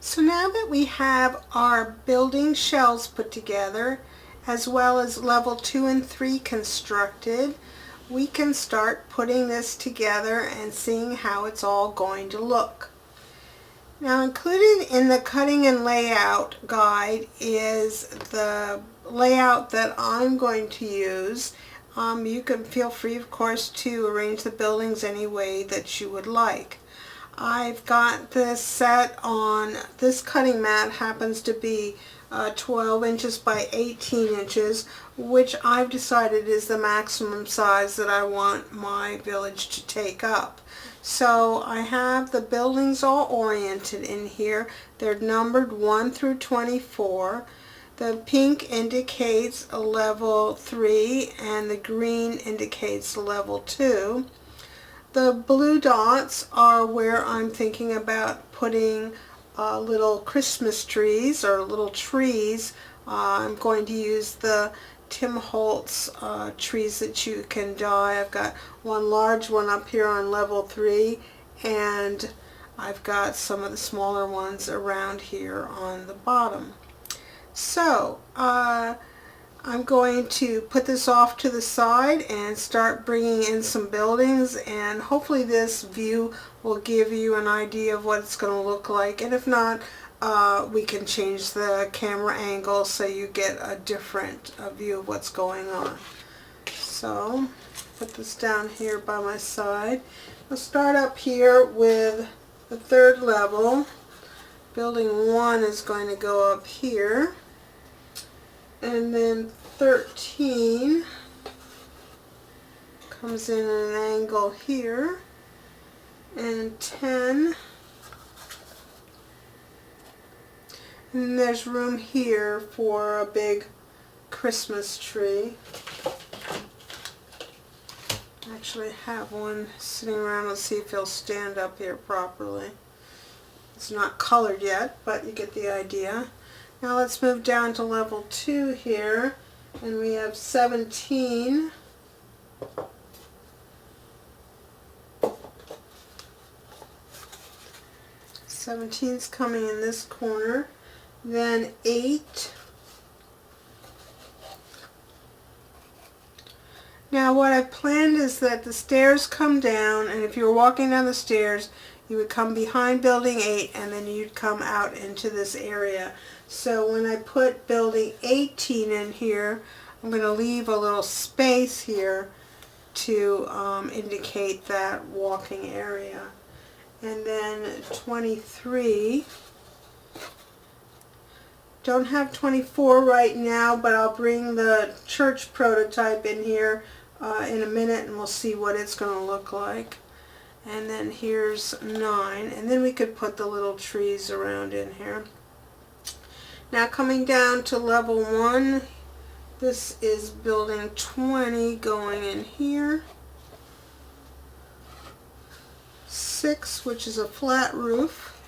So now that we have our building shells put together, as well as level 2 and 3 constructed, we can start putting this together and seeing how it's all going to look. Now, included in the cutting and layout guide is the layout that I'm going to use. You can feel free, of course, to arrange the buildings any way that you would like. I've got this set on, this cutting mat happens to be 12 inches by 18 inches, which I've decided is the maximum size that I want my village to take up. So I have the buildings all oriented in here. They're numbered 1 through 24. The pink indicates a level 3 and the green indicates level 2. The blue dots are where I'm thinking about putting little Christmas trees or little trees. I'm going to use the Tim Holtz trees that you can dye. I've got one large one up here on level 3, and I've got some of the smaller ones around here on the bottom. So I'm going to put this off to the side and start bringing in some buildings, and hopefully this view will give you an idea of what it's going to look like, and if not, we can change the camera angle so you get a different view of what's going on. So put this down here by my side. I'll start up here with the 3rd level. Building 1 is going to go up here, and then 13 comes in at an angle here, and 10, and there's room here for a big Christmas tree. I actually have one sitting around. Let's see if he'll stand up here properly. It's not colored yet, but you get the idea. Now let's move down to level 2 here, and we have 17. Seventeen's coming in this corner. Then 8. Now what I've planned is that the stairs come down, and if you were walking down the stairs, you would come behind building 8 and then you'd come out into this area. So when I put building 18 in here, I'm going to leave a little space here to indicate that walking area. And then 23. Don't have 24 right now, but I'll bring the church prototype in here in a minute, and we'll see what it's going to look like. And then here's 9, and then we could put the little trees around in here. Now coming down to level 1, this is building 20 going in here. 6, which is a flat roof,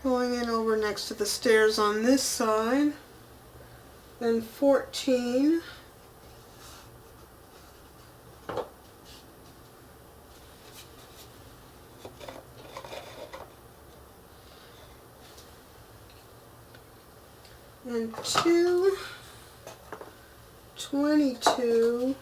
going in over next to the stairs on this side. Then 14. And 2, 22,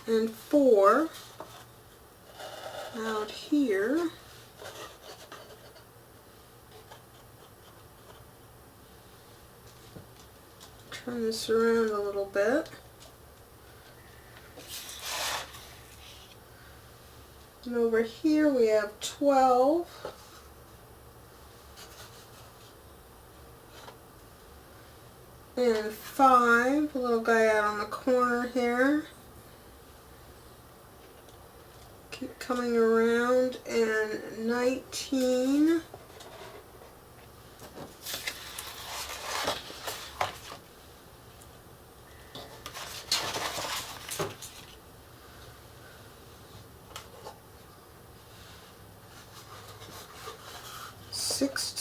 and 4 out here. Turn this around a little bit. And over here we have 12. And 5, a little guy out on the corner here. Keep coming around, and 19.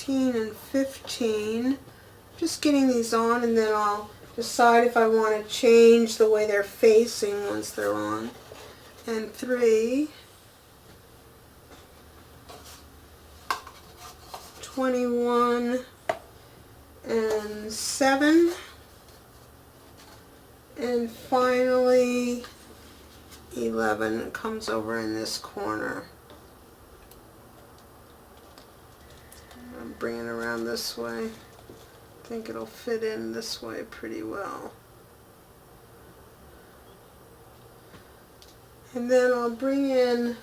And 15. Just getting these on, and then I'll decide if I want to change the way they're facing once they're on. And 3, 21, and 7, and finally 11 comes over in this corner. I'm bringing it around this way. I think it'll fit in this way pretty well. And then I'll bring in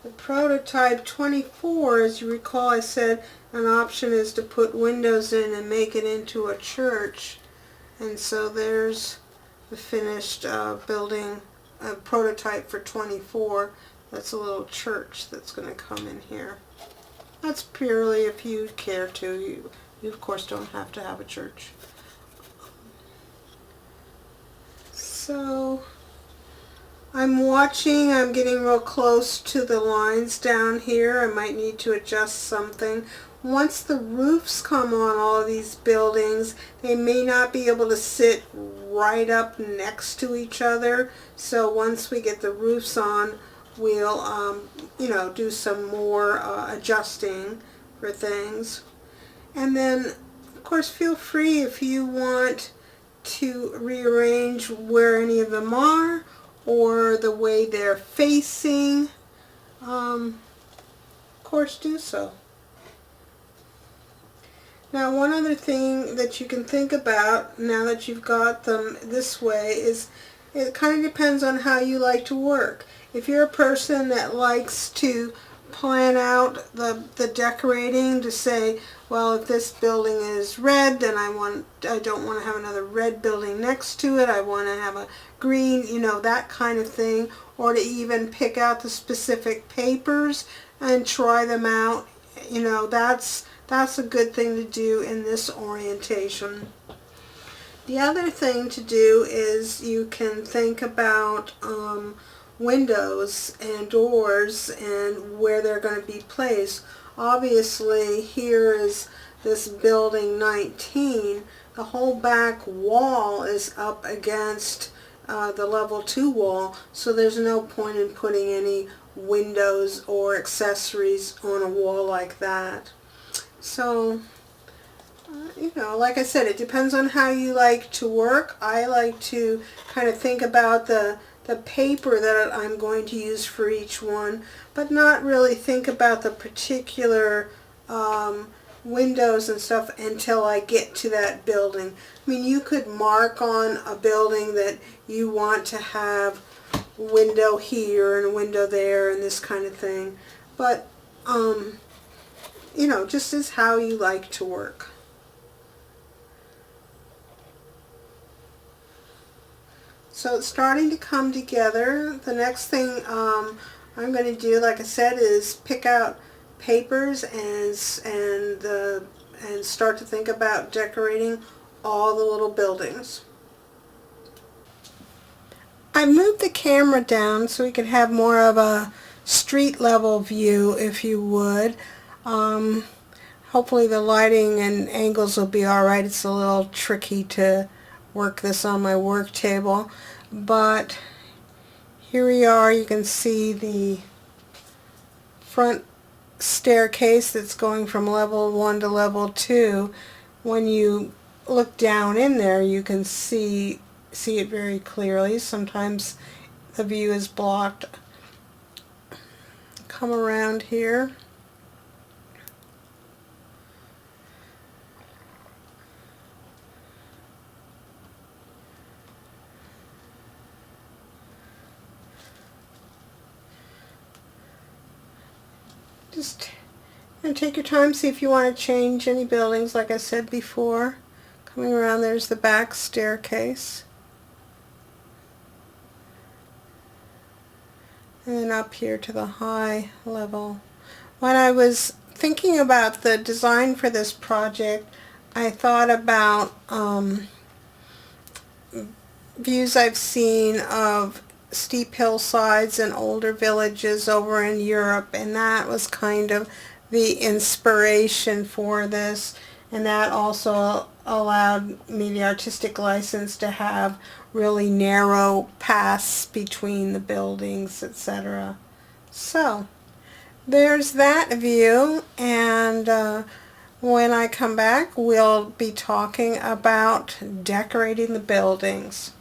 the prototype 24. As you recall, I said an option is to put windows in and make it into a church. And so there's the finished building prototype for 24. That's a little church that's going to come in here. That's purely if you care to. You of course don't have to have a church. So I'm watching, I'm getting real close to the lines down here. I might need to adjust something. Once the roofs come on all of these buildings, they may not be able to sit right up next to each other. So once we get the roofs on, we'll do some more adjusting for things. And then, of course, feel free if you want to rearrange where any of them are or the way they're facing. Of course, do so. Now, one other thing that you can think about now that you've got them this way is it kind of depends on how you like to work. If you're a person that likes to plan out the decorating to say, well, if this building is red, then I don't want to have another red building next to it. I want to have a green, that kind of thing. Or to even pick out the specific papers and try them out. That's a good thing to do in this orientation. The other thing to do is you can think about windows and doors and where they're going to be placed. Obviously, here is this building 19. The whole back wall is up against the level 2 wall, so there's no point in putting any windows or accessories on a wall like that. So, like I said, it depends on how you like to work. I like to kind of think about the paper that I'm going to use for each one, but not really think about the particular windows and stuff until I get to that building. I mean, you could mark on a building that you want to have window here and a window there and this kind of thing, but just as how you like to work. So it's starting to come together. The next thing I'm going to do, like I said, is pick out papers and start to think about decorating all the little buildings. I moved the camera down so we could have more of a street level view, if you would. Hopefully the lighting and angles will be alright. It's a little tricky to work this on my work table, but here we are. You can see the front staircase that's going from level 1 to level 2. When you look down in there, you can see it very clearly. Sometimes the view is blocked. Come around here. Just take your time, see if you want to change any buildings, like I said before. Coming around, there's the back staircase. And then up here to the high level. When I was thinking about the design for this project, I thought about views I've seen of steep hillsides and older villages over in Europe, and that was kind of the inspiration for this. and that also allowed me the artistic license to have really narrow paths between the buildings, etc. So there's that view, and when I come back we'll be talking about decorating the buildings.